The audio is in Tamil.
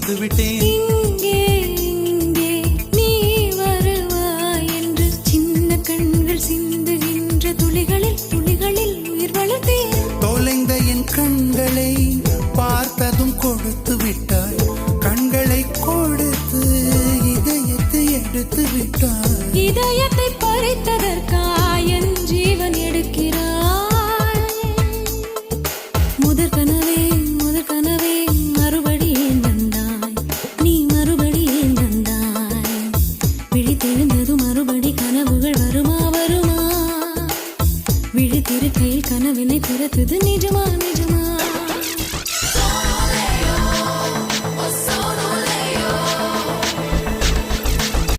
வந்து விட்டேன். இங்கே இங்கே நீ வருவாய் என்று சின்ன கண்கள் சிந்துகின்ற துளிகளில் துளிகளில் உயிர் வளர்த்தேன். தொலைந்த என் கண்களை பார்த்ததும் கொடுத்து விட்டாய். கண்களை கொடுத்து இதயத்தை எடுத்து விட்டாய். இதயத்தை பறித்ததற்காய் என் ஜீவன் எடுக்கிறாய். முதற் கனவே மறுபடியும் வந்தாய். நீ மறுபடியும் வந்தாய். விழித்தெழுந்தது மறுபடி கனவுகள் வருமா வருமா? விழித்திருக்கையில் கனவினை திறத்தது நிஜமா நிஜமா?